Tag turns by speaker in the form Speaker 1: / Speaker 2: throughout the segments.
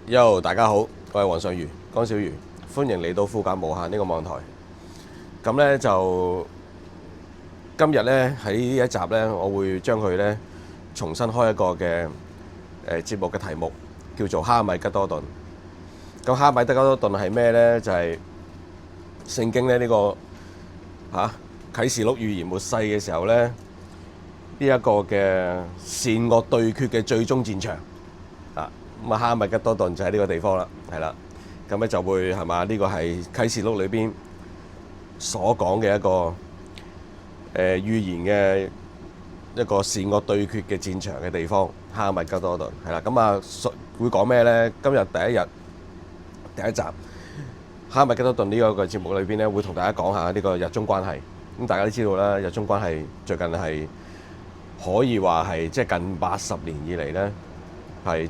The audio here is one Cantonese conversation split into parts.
Speaker 1: Yo，大家好，我係黃尚瑜，江小瑜，歡迎嚟到富甲無限呢個網台。咁呢，就今日呢，喺呢一集呢，我會將佢呢重新開一個嘅節目嘅題目，叫做哈米吉多頓。咁哈米吉多頓係咩呢？就係聖經呢個啟示錄預言末世嘅時候呢，呢一個嘅善惡對決嘅最終戰場。咁啊，哈米吉多頓就喺呢個地方啦，係啦，咁咧就會係嘛？呢個係啟示錄裏邊所講嘅一個預言嘅一個善惡對決嘅戰場嘅地方，哈米吉多頓係啦。咁啊，會講咩呢？今日第一集，哈米吉多頓呢個節目裏邊咧，會同大家講下呢個日中關係。咁大家都知道啦，日中關係最近係可以話係即係近80年以嚟呢，係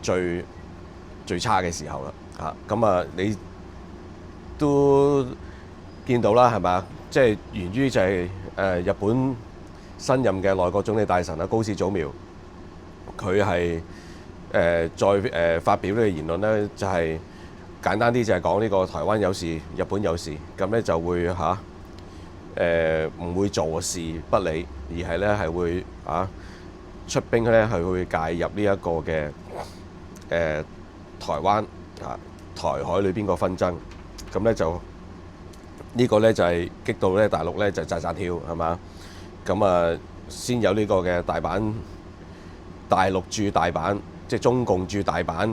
Speaker 1: 最差嘅時候啦，咁啊，你都見到啦，係嘛？即係源於就係日本新任嘅內閣總理大臣高市早苗，佢係再發表呢個言論呢，就係簡單啲就係講呢個台灣有事，日本有事，咁呢就會唔會坐視不理，而係呢係會出兵呢係會介入呢一個嘅台灣台海裏邊個紛爭，咁咧就呢個咧就係激到咧大陸咧就扎扎跳，係嘛？咁啊先有呢個嘅大陸駐大阪，即係中共駐大阪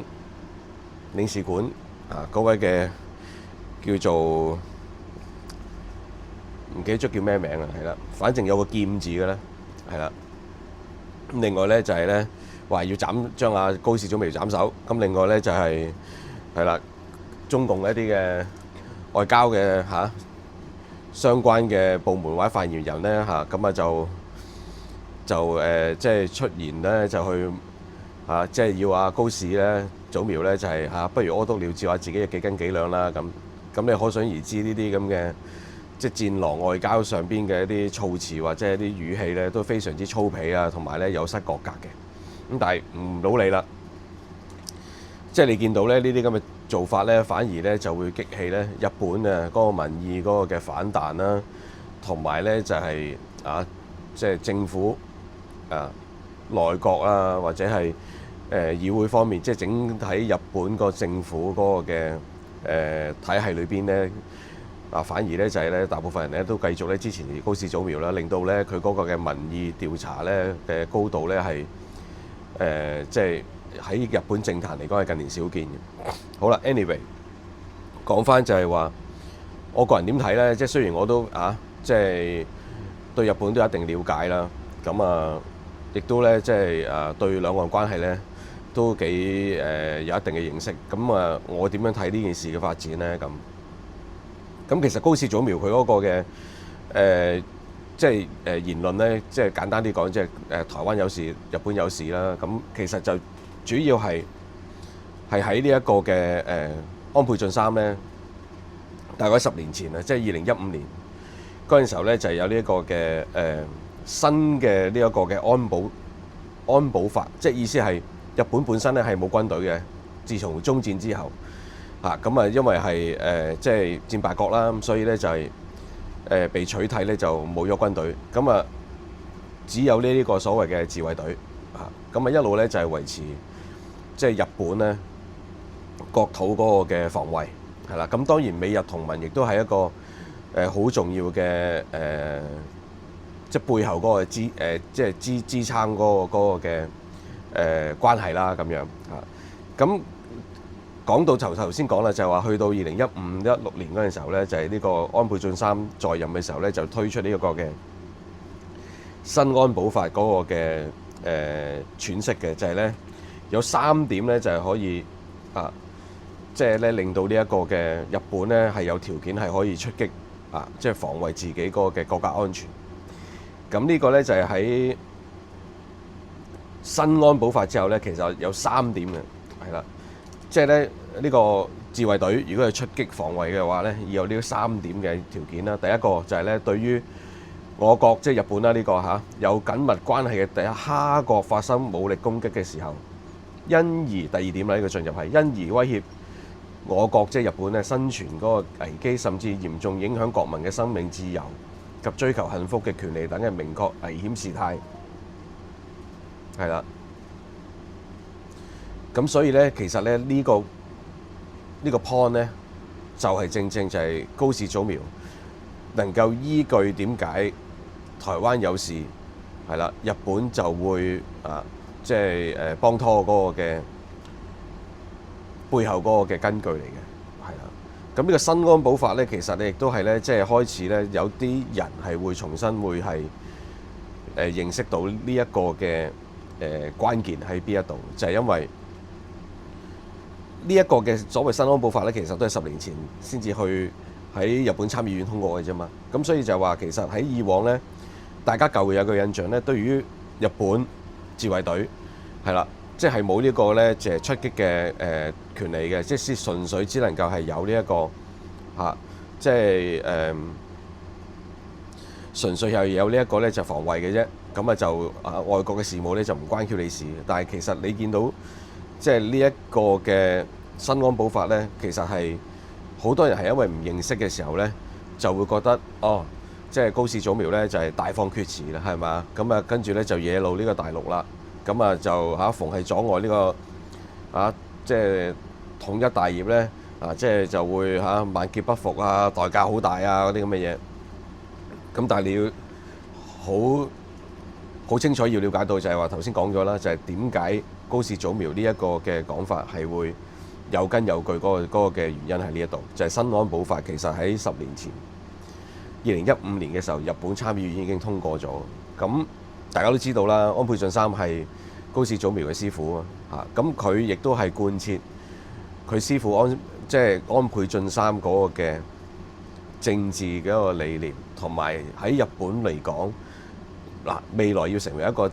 Speaker 1: 領事館嗰位嘅叫做唔記得咗叫咩名啊，係啦，反正有個劍字嘅咧，係啦。咁另外咧就係咧，話要將阿高市早苗斬首，咁另外咧就係啦，中共一啲嘅外交嘅相關嘅部門或者發言人咧咁就即係出言咧就去即係要阿高市咧早苗咧就係不如屙督了照下自己嘅幾斤幾兩啦咁你可想而知呢啲咁嘅即係戰狼外交上邊嘅一啲措辭或者一啲語氣咧都非常之粗鄙啊，同埋咧有失國格嘅。咁但係唔到你啦，即係你見到咧呢啲咁嘅做法咧，反而咧就會激起咧日本嗰個民意嗰個嘅反彈啦，同埋咧就係即係政府內閣啊，或者係議會方面，即係整體日本個政府嗰個嘅體系裏邊咧反而咧就係咧大部分人咧都繼續咧支持高市早苗啦，令到咧佢嗰個嘅民意調查咧嘅高度咧係即係喺日本政壇嚟講係近年少見嘅。好啦 ，anyway 講翻就係話，我個人點睇咧？即係雖然我都即係對日本都有一定了解啦，咁亦都咧即係對兩岸關係咧都幾有一定嘅認識。咁我點樣睇呢件事嘅發展咧？咁其實高市早苗佢嗰個嘅即係言論咧，即係簡單啲講，即係台灣有事，日本有事啦。咁其實就主要係喺呢一個嘅安倍晉三咧，大概10年前啊，即係2015年嗰陣時候咧，就係有呢一個嘅新嘅呢一個嘅安保法，即係意思係日本本身咧係冇軍隊嘅，自從終戰之後因為係即係戰敗國啦，咁所以咧就係被取締咧就冇咗軍隊，只有呢個所謂嘅自衛隊一路咧就係維持即係日本咧國土嗰個嘅防衛係啦。咁當然美日同盟亦都係一個好重要嘅即係背後嗰個即係支撐嗰個嘅關係啦咁樣咁講到頭先講啦，就係話去到2015-16年嗰陣時候咧，就係呢個安倍晉三在任嘅時候咧，就推出呢一個嘅新安保法嗰個嘅詮釋嘅，就係咧有3點咧就係可以即係咧令到呢一個嘅日本咧係有條件係可以出擊即係防衛自己嗰個嘅國家安全。咁呢個咧就係喺新安保法之後咧，其實有3點嘅，係啦。即係咧呢個自衛隊如果係出擊防衛嘅話咧，要有呢3點嘅條件啦。第一個就係咧對於我國即係日本啦，呢個有緊密關係嘅第一他國發生武力攻擊嘅時候，因而第二點啦，呢個進入係因而威脅我國即係日本咧生存嗰個危機，甚至嚴重影響國民嘅生命自由及追求幸福嘅權利等嘅明確危險事態，係啦。咁所以咧，其實咧呢個 point 咧，就係正正就係高市早苗能夠依據點解台灣有事係啦，日本就會即係幫拖嗰個嘅背後嗰個嘅根據嚟嘅，係啦。咁呢個新安保法咧，其實咧亦都係咧，即係開始咧有啲人係會重新會係認識到呢一個嘅關鍵喺邊一度，就係因為呢一個嘅所謂新安保法咧，其實都係10年前先至去喺日本參議院通過嘅啫嘛。咁所以就話其實喺以往咧，大家舊有個印象咧，對於日本自衛隊係啦，即係冇呢個咧就係出擊嘅權利嘅，即係純粹只能夠係有呢一個即係純粹係有呢一個咧就防衛嘅啫。咁啊就外國嘅事務咧就唔關 Q 你事。但係其實你見到即係呢一個嘅新安保法咧，其實係好多人係因為唔認識嘅時候咧，就會覺得即係高市早苗咧就係大放厥詞啦，係嘛？咁啊跟住咧就惹怒呢個大陸啦，咁啊就逢係阻礙呢個即係統一大業咧即係就會萬劫不復啊，代價好大啊嗰啲咁嘅嘢。咁但係你要好清楚要了解到就係話頭先講咗啦，就係點解高市早苗呢一個嘅講法係會有根有據嗰個嘅原因喺呢一度，就係新安保法其實喺10年前2015年嘅時候，日本參議院已經通過咗。咁大家都知道啦，安倍晉三係高市早苗嘅師傅啊，咁佢亦都係貫徹佢師傅即係安倍晉三嗰個嘅政治嘅一個理念，同埋喺日本嚟講未來要成為一個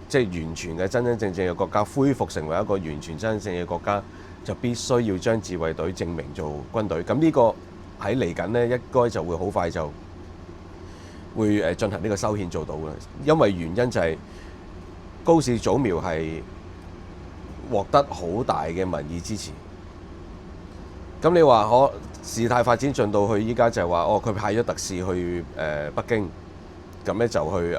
Speaker 1: 即係完全嘅真真正正嘅國家，恢復成為一個完全真正嘅國家，就必須要將自衛隊證明做軍隊。咁呢個喺嚟緊呢，應該就會好快就會進行呢個修憲做到嘅，因為原因就係高市早苗係獲得好大嘅民意支持。咁你話事態發展進到去依家就係話佢派咗特使去北京，咁咧就去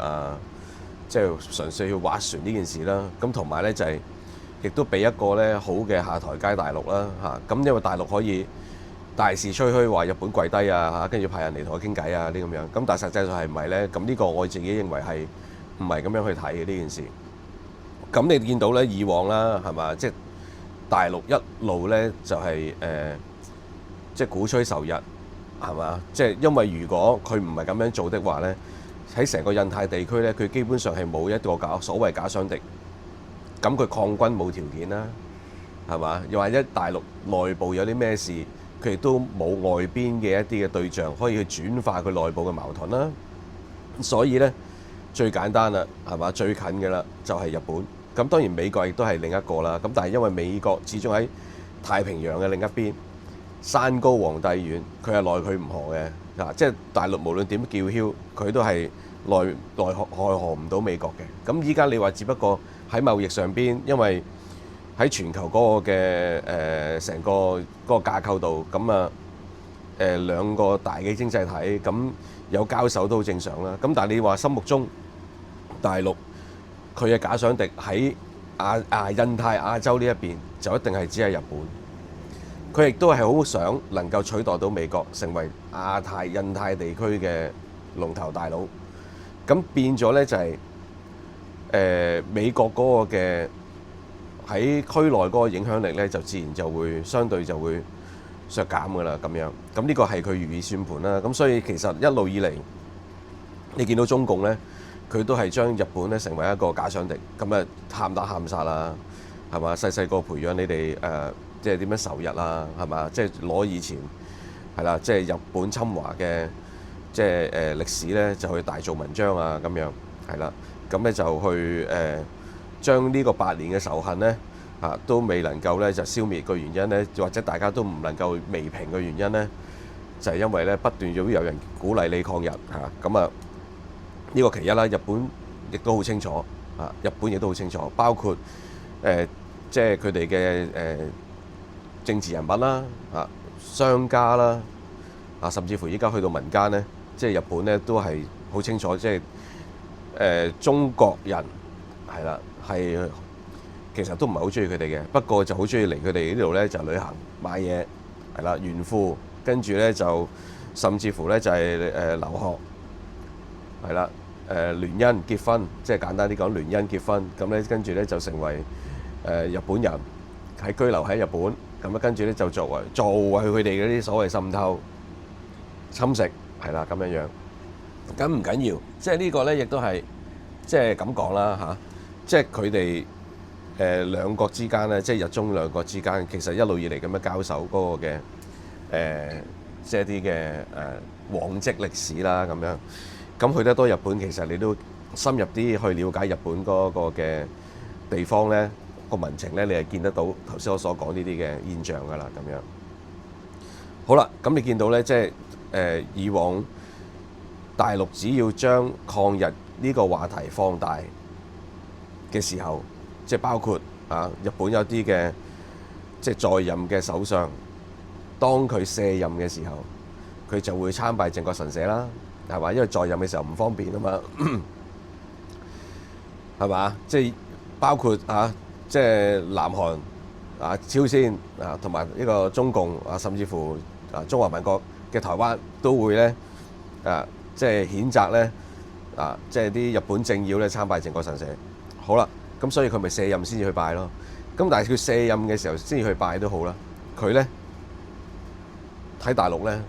Speaker 1: 即係純粹去斡旋呢件事啦。咁同埋咧就係亦都俾一個咧好嘅下台階大陸啦咁因為大陸可以大肆吹噓話日本跪低跟住派人嚟同我傾偈呢咁樣。咁但係實際上係唔係咧？咁呢個我自己認為係唔係咁樣去睇嘅呢件事。咁你見到咧以往啦係嘛，即係大陸一路咧就係即係鼓吹仇日係嘛，即係因為如果佢唔係咁樣做的話咧，喺成個印太地區咧，佢基本上係冇一個所謂假想敵，咁佢抗軍冇條件啦，係嘛？又或者大陸內部有啲咩事，佢亦都冇外邊嘅一啲嘅對象可以去轉化佢內部嘅矛盾啦。所以咧最簡單啦，係嘛？最近嘅啦就係日本。咁當然美國亦都係另一個啦。咁但係因為美國始終喺太平洋嘅另一邊，山高皇帝遠，佢係奈佢唔何嘅。即係大陸無論點叫囂，佢都係奈何唔到美國嘅。咁依家你話只不過喺貿易上邊，因為喺全球嗰個嘅成個嗰個架構度，咁兩個大嘅經濟體咁有交手都好正常啦。咁但係你話心目中大陸佢嘅假想敵喺印太亞洲呢一邊，就一定係只係日本。佢亦都係好想能夠取代到美國，成為亞太印太地區嘅龍頭大佬。咁變咗呢，就係美國嗰個嘅喺區內嗰個影響力呢，就自然就會相對就會削減㗎啦。咁樣咁呢個係佢如意算盤啦。咁所以其實一路以嚟，你見到中共呢，佢都係將日本呢成為一個假想敵。咁喊打喊殺啦，係嘛？細細個培養你哋即係點樣仇日啊？係嘛？即係攞以前係啦，即係日本侵華嘅即係歷史咧，就去大做文章啊咁樣係啦。咁咧就去將呢個8年嘅仇恨咧都未能夠咧就消滅嘅原因咧，或者大家都唔能夠弭平嘅原因咧，就係因為咧不斷有人鼓勵你抗日咁呢個其一啦。日本亦都好清楚日本亦都好清楚，包括即係佢哋嘅政治人物啦，商家啦，甚至乎依家去到民間呢，即係日本呢都係好清楚，即係中國人係啦，係其實都唔係好中意佢哋嘅，不過就好中意嚟佢哋呢度呢就旅行買嘢係啦，炫富，跟住呢就甚至乎呢就係留學係啦，聯姻結婚，即係簡單啲講聯姻結婚，咁呢跟住呢就成為日本人，喺居留喺日本，咁啊跟住呢就作為佢哋嗰啲所謂滲透、侵蝕係啦咁樣樣，咁唔緊要，即係呢個呢亦都係即係咁講啦嚇，即係佢哋兩國之間呢，即係日中兩國之間，其實一路以嚟咁樣交手嗰個嘅即係啲嘅往績歷史啦咁樣，咁去得多日本，其實你都深入啲去了解日本嗰個嘅地方呢，個民情呢，你係見得到頭先我所講呢啲嘅現象㗎啦，咁樣。好啦，咁你見到呢，即係以往大陸只要將抗日呢個話題放大嘅時候，即係包括日本有啲嘅即係在任嘅首相，當佢卸任嘅時候，佢就會參拜靖國神社啦，係嘛？因為在任嘅時候唔方便啊嘛，係嘛？即係包括即係南韓朝鮮同埋呢個中共甚至乎中華民國嘅台灣都會咧即係譴責咧即係啲日本政要咧參拜靖國神社。好啦，咁所以佢咪卸任先至去拜咯。咁但係佢卸任嘅時候先至去拜都好啦。佢咧喺大陸咧，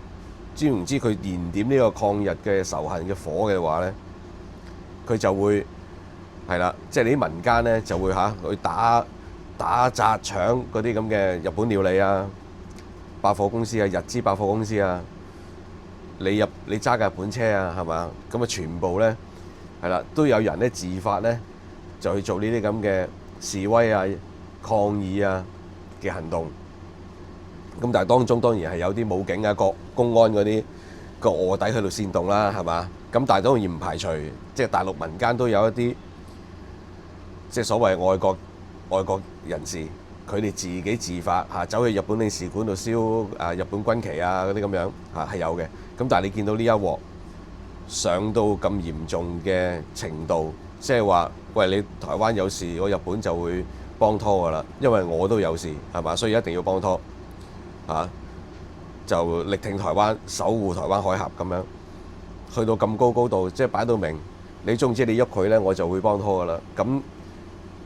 Speaker 1: 知唔知佢燃點呢個抗日嘅仇恨嘅火嘅話咧，佢就會係啦，即係你啲民間咧就會去打砸搶嗰啲咁嘅日本料理啊、百貨公司啊、日資百貨公司啊，你揸嘅日本車啊，係嘛？咁啊全部咧係啦，都有人咧自發咧就去做呢啲咁嘅示威啊、抗議啊嘅行動。咁但係當中當然係有啲武警啊、公安嗰啲個臥底喺度煽動啦，係嘛？咁但係當然唔排除，即係大陸民間都有一啲即係所謂愛國人士，佢哋自己自發走去日本領事館度燒日本軍旗啊嗰啲咁樣係有嘅。咁但係你見到呢一鑊上到咁嚴重嘅程度，即係話喂，你台灣有事，我日本就會幫拖㗎啦，因為我都有事係嘛，所以一定要幫拖就力挺台灣，守護台灣海峽咁樣，去到咁高度，即係擺到明，你總之你喐佢呢，我就會幫拖㗎啦。咁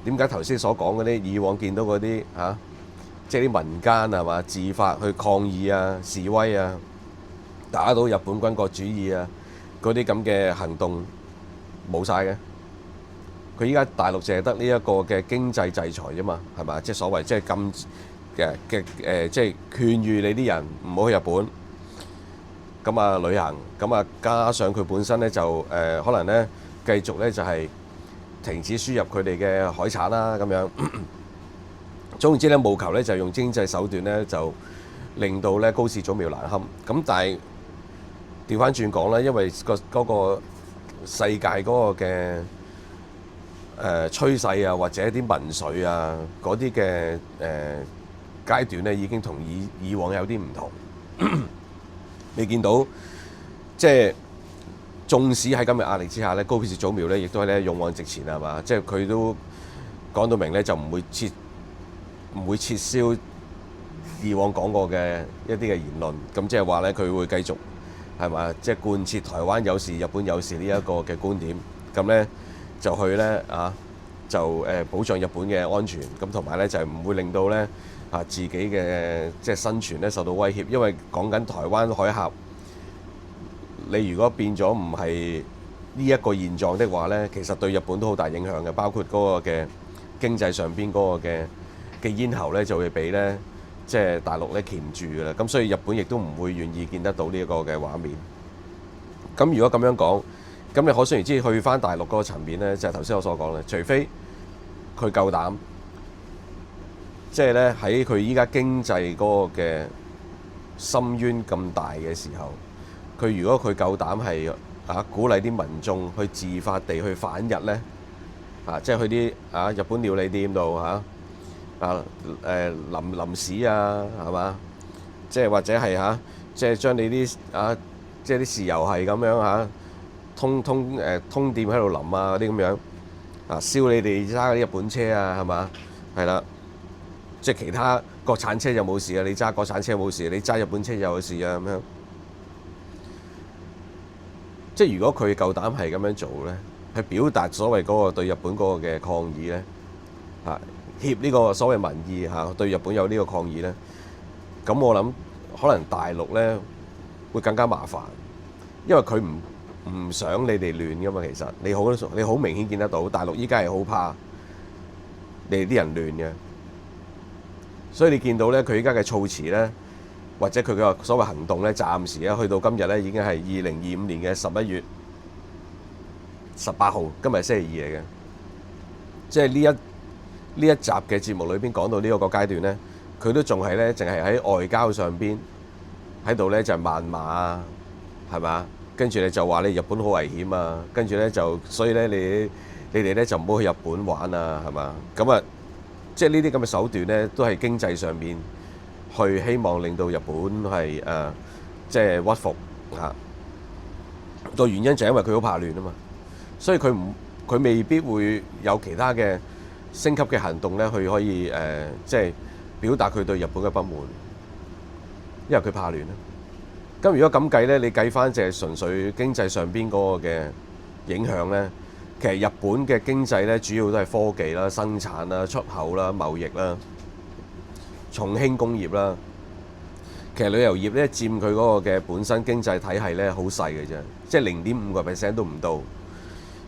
Speaker 1: 點解頭先所講嗰啲以往見到嗰啲即係啲民間係嘛自發去抗議啊、示威啊、打倒日本軍國主義啊嗰啲咁嘅行動冇晒嘅？佢依家大陸淨係得呢一個嘅經濟制裁啫嘛，係嘛？即係所謂即係禁即係勸喻你啲人唔好去日本咁旅行，咁加上佢本身咧就可能咧繼續咧就係停止輸入佢哋嘅海產啦咁樣。總之咧務求咧就用經濟手段咧就令到咧高市早苗難堪。咁但係調翻轉講啦，因為嗰個世界嗰個嘅趨勢啊，或者啲民粹啊嗰啲嘅階段咧，已經同以往有啲唔同。你見到即係縱使喺今日壓力之下咧，高市早苗咧亦都係咧勇往直前係嘛？即係佢都講到明咧，就唔會撤銷以往講過嘅一啲嘅言論。咁即係話咧，佢會繼續係嘛？即係貫徹台灣有事、日本有事呢一個嘅觀點。咁咧就去咧就保障日本嘅安全。咁同埋咧就係唔會令到咧自己嘅即係生存咧受到威脅。因為講緊台灣海峽，你如果變咗唔係呢一個現狀的話咧，其實對日本都好大影響嘅，包括嗰個嘅經濟上邊嗰個嘅咽喉咧就會俾咧即係大陸咧鉗住㗎啦。咁所以日本亦都唔會願意見得到呢一個嘅畫面。咁如果咁樣講，咁你可想而知去返大陸嗰個層面咧，就係頭先我所講嘅，除非佢夠膽，即係咧喺佢依家經濟嗰個嘅深淵咁大嘅時候，佢如果佢夠膽係鼓勵啲民眾去自發地去反日咧，即係去啲日本料理店度啊淋屎啊，係嘛？即係或者係即係將你啲即係啲豉油係咁樣通店喺度淋啊嗰啲咁樣燒你哋揸嗰啲日本車啊，係嘛？係啦，即係其他國產車就冇事啊，你揸國產車冇事，你揸日本車就有事啊咁樣。即係如果佢夠膽係咁樣做咧，去表達所謂嗰個對日本嗰個嘅抗議咧，協呢個所謂民意對日本有呢個抗議咧，咁我諗可能大陸咧會更加麻煩，因為佢唔想你哋亂噶嘛。其實你好明顯見得到，大陸依家係好怕你哋啲人亂嘅，所以你見到咧佢依家嘅措辭咧，或者佢嘅所謂行動咧，暫時咧去到今日咧已經係2025年嘅11月18號，今日係星期2嚟嘅，即係呢一集嘅節目裏邊講到呢個階段咧，佢都仲係咧，淨係喺外交上邊喺度咧就謾罵啊，係嘛？跟住你就話你日本好危險啊，跟住咧所以咧你哋咧就唔好去日本玩啊，係嘛？咁啊，即係呢啲咁嘅手段咧，都係經濟上面去希望令到日本係即係屈服個原因就係因為佢好怕亂啊嘛，所以佢未必會有其他嘅升級嘅行動咧，去可以即係表達佢對日本嘅不滿，因為佢怕亂啦。咁如果咁計咧，你計翻就係純粹經濟上邊嗰個嘅影響咧，其實日本嘅經濟咧主要都係科技啦、生產啦、出口啦、貿易啦、重輕工業啦。其實旅遊業咧佔佢嗰個嘅本身經濟體系咧好細嘅啫，即係0.5% 都唔到。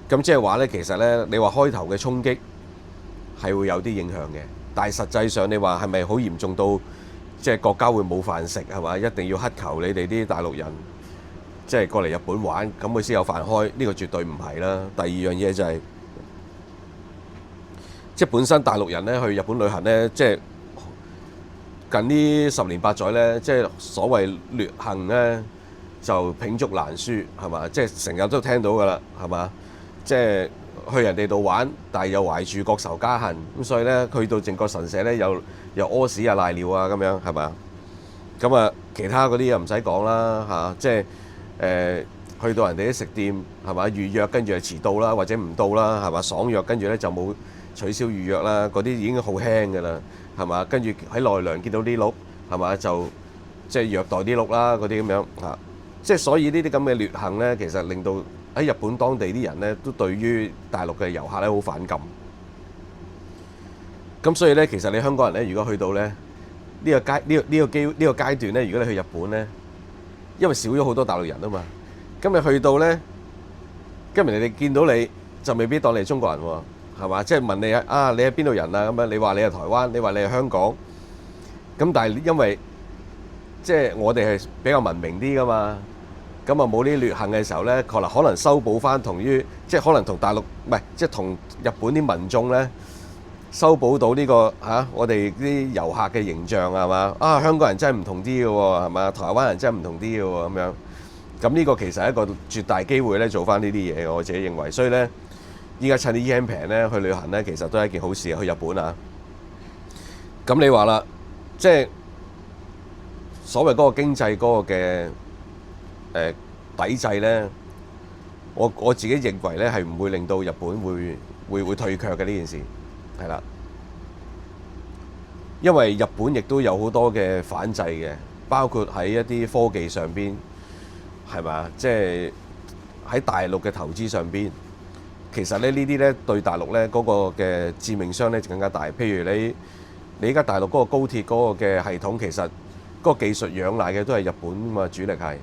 Speaker 1: 咁即係話咧，其實咧你話開頭嘅衝擊係會有啲影響嘅，但係實際上你話係咪好嚴重到即係國家會冇飯食係嘛？一定要乞求你哋啲大陸人即係過嚟日本玩，咁佢先有飯開？呢個絕對唔係啦。第二樣嘢就係即係本身大陸人咧去日本旅行咧，即係近呢10年8載咧，即係所謂劣行咧就罄竹難書係嘛？即係成日都聽到㗎啦係嘛？即係去人哋度玩，但係又懷住國仇家恨，咁所以咧去到靖國神社咧又屙屎啊賴尿啊咁樣係嘛？咁啊其他嗰啲又唔使講啦即係去到人哋啲食店係嘛，預約跟住就遲到啦，或者唔到啦係嘛，爽約跟住咧就冇取消預約啦，嗰啲已經好輕㗎啦係嘛，跟住喺奈良見到啲鹿係嘛，就即係虐待啲鹿啦嗰啲咁樣即係所以呢啲咁嘅劣行咧，其實令到喺日本當地啲人咧都對於大陸嘅遊客咧好反感。咁所以咧，其實你香港人咧，如果去到咧呢個階段咧，如果你去日本咧，因為少咗好多大陸人啊嘛，咁你去到咧，今日人哋見到你就未必當你係中國人喎，係嘛？即係問你你係邊度人啊？咁樣你話你係台灣，你話你係香港，咁但係因為即係我哋係比較文明啲噶嘛。咁啊冇呢啲劣行嘅時候咧，可能修補翻即係可能同大陸唔係即係同日本啲民眾咧修補到呢個我哋啲遊客嘅形象係嘛？香港人真係唔同啲嘅喎係嘛？台灣人真係唔同啲嘅喎咁樣。咁呢個其實係一個絕大機會咧做翻呢啲嘢，我自己認為。所以咧，依家趁啲 yen 平咧去旅行咧，其實都係一件好事去日本啊。咁你話啦，即係所謂嗰個經濟嗰個嘅抵制咧，我自己認為咧係唔會令到日本會退卻嘅呢件事，係啦，因為日本亦都有好多嘅反制嘅，包括喺一啲科技上邊，係嘛，即係喺大陸嘅投資上邊，其實咧呢啲咧對大陸咧嗰個嘅致命傷咧就更加大。譬如你依家大陸嗰個高鐵嗰個嘅系統，其實嗰個技術仰賴嘅都係日本嘛，主力係。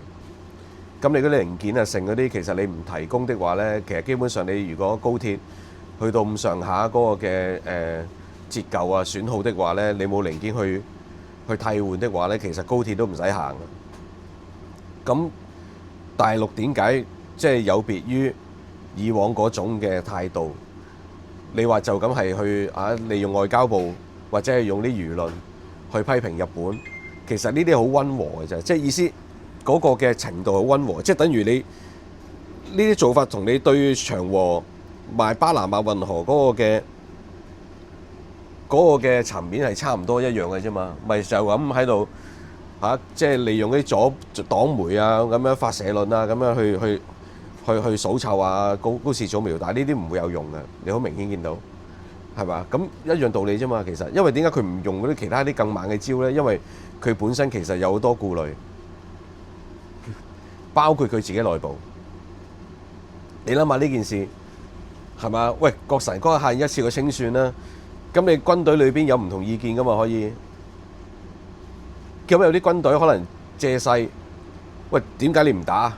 Speaker 1: 咁你嗰啲零件啊，剩嗰啲，其實你唔提供的話咧，其實基本上你如果高鐵去到咁上下嗰個嘅折舊啊、損耗的話咧，你冇零件去替換的話咧，其實高鐵都唔使行。咁大陸點解即係有別於以往嗰種嘅態度？你話就咁係去利用外交部或者係用啲輿論去批評日本，其實呢啲好溫和嘅啫，即係意思。嗰個嘅程度好溫和，即係等於你呢啲做法同你對長和賣巴拿馬運河嗰個嘅嗰個嘅層面係差唔多一樣嘅啫嘛，咪就咁喺度即係利用啲左黨媒啊咁樣發社論啊咁樣去數臭啊高市早苗，但係呢啲唔會有用嘅，你好明顯見到係嘛？咁一樣道理啫嘛，其實因為點解佢唔用嗰啲其他啲更猛嘅招咧？因為佢本身其實有好多顧慮，包括佢自己內部。你諗下呢件事係嘛？喂，國神嗰一下一次過清算啦，咁你軍隊裏邊有唔同意見噶嘛？可以咁有啲軍隊可能借勢，喂，點解你唔打？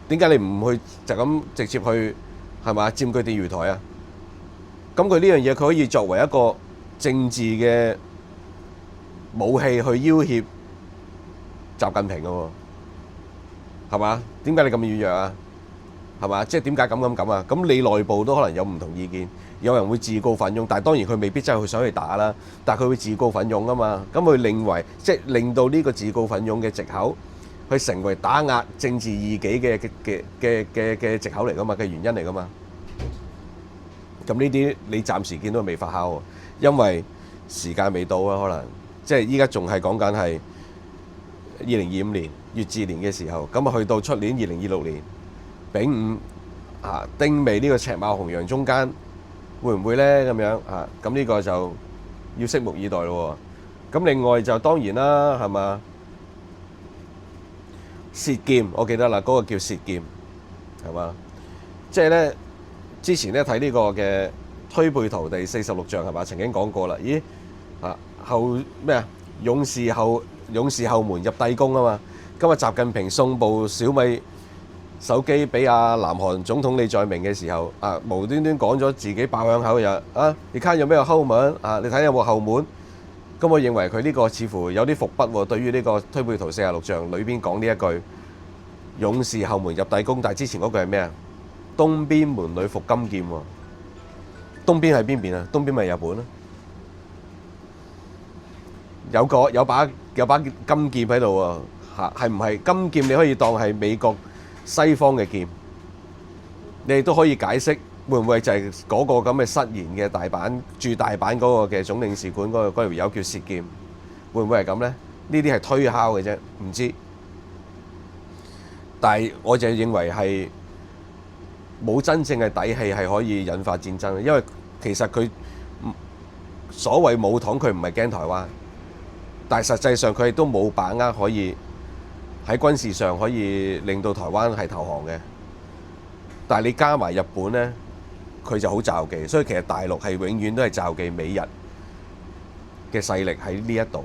Speaker 1: 點解你唔去就咁直接去係嘛佔據釣魚台啊？咁佢呢樣嘢佢可以作為一個政治嘅武器去要挾習近平嘅喎，係嘛？點解你咁軟弱啊？係嘛？即係點解咁啊？咁你內部都可能有唔同意見，有人會自告奮勇，但係當然佢未必真係想去打啦，但係佢會自告奮勇啊嘛。咁佢令到呢個自告奮勇嘅藉口，去成為打壓政治異己嘅藉口嚟噶嘛，嘅原因嚟噶嘛。咁呢啲你暫時見到未發酵喎，因為時間未到啊，可能即係依家仲係講緊係2025年乙巳年嘅時候，咁啊去到出年2026年丙午丁未呢個赤馬紅羊中間會唔會呢？咁樣咁呢個就要拭目以待咯。咁另外就當然啦，係嘛？舌劍我記得啦，嗰個叫舌劍係嘛？即係呢。之前咧睇呢個嘅推背圖第46象係嘛？曾經講過啦。咦後咩啊？勇士後門入帝宮啊嘛！今日習近平送部小米手機俾南韓總統李在明嘅時候，無端端講咗自己爆響口又你看有咩後門你睇有冇後門？咁我認為佢呢個似乎有啲伏筆喎。對於呢個推背圖46象裏邊講呢一句勇士後門入帝宮，但係之前嗰句係咩啊？東邊門裏伏金劍喎，東邊係邊邊啊？東邊咪日本咯，有把金劍喺度喎，係唔係金劍？你可以當係美國西方嘅劍，你亦都可以解釋會唔會就係嗰個咁嘅失言嘅駐大阪嗰個嘅總領事館嗰條友叫舌劍，會唔會係咁呢？呢啲係推敲嘅啫，唔知。但係我就認為係冇真正嘅底氣係可以引發戰爭，因為其實佢所謂武統佢唔係驚台灣，但係實際上佢亦都冇把握可以喺軍事上可以令到台灣係投降嘅。但係你加埋日本呢，佢就好罩忌，所以其實大陸係永遠都係罩忌美日嘅勢力喺呢一度，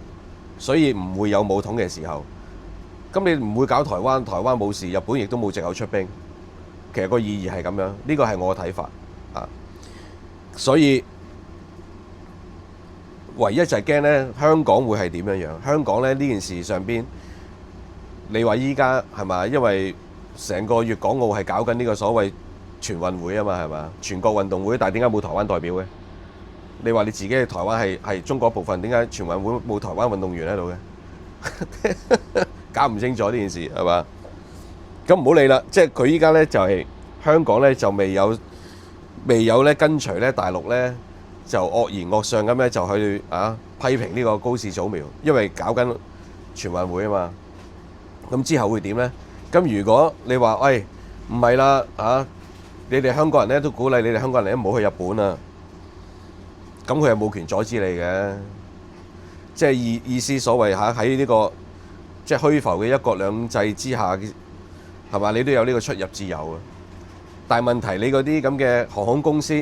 Speaker 1: 所以唔會有武統嘅時候。咁你唔會搞台灣，台灣冇事，日本亦都冇藉口出兵。其實個意義係咁樣，呢個係我嘅睇法所以唯一就係驚呢，香港會係點樣樣？香港呢件事上邊，你話依家係嘛？因為成個粵港澳係搞緊呢個所謂全運會啊嘛，係嘛？全國運動會，但係點解冇台灣代表嘅？你話你自己嘅台灣係中國一部分，點解全運會冇台灣運動員喺度嘅？搞唔清楚呢件事係嘛？咁唔好理啦，即係佢依家咧就係香港咧就未有咧跟隨咧大陸咧就惡言惡相咁咧就去批評呢個高市早苗，因為搞緊全運會啊嘛。咁之後會點咧？咁如果你話喂唔係啦你哋香港人咧都鼓勵你哋香港人咧唔好去日本啊，咁佢又冇權阻止你嘅，即係意思所謂喺呢個即係虛浮嘅一國兩制之下。係嘛？你都有呢個出入自由啊！但係問題，你嗰啲咁嘅航空公司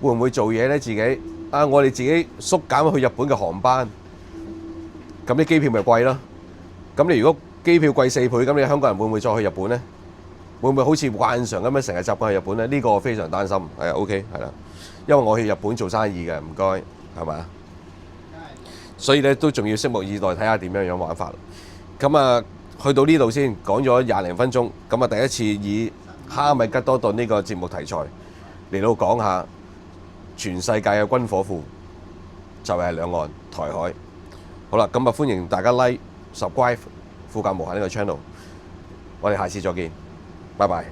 Speaker 1: 會唔會做嘢呢？自己我哋自己縮減去日本嘅航班，咁啲機票咪貴咯？咁你如果機票貴4倍，咁你香港人會唔會再去日本呢？會唔會好似慣常咁樣成日習慣去日本呢？呢個我非常擔心。係OK，係啦，因為我去日本做生意嘅，唔該，係嘛？所以咧都仲要拭目以待，睇下點樣玩法。咁去到呢度先講咗20零分鐘，咁第一次以哈米吉多頓呢個節目題材嚟到講下全世界嘅軍火庫，就係兩岸台海。好啦，咁歡迎大家 like、subscribe 富甲無限呢個 channel，我哋下次再見，拜拜。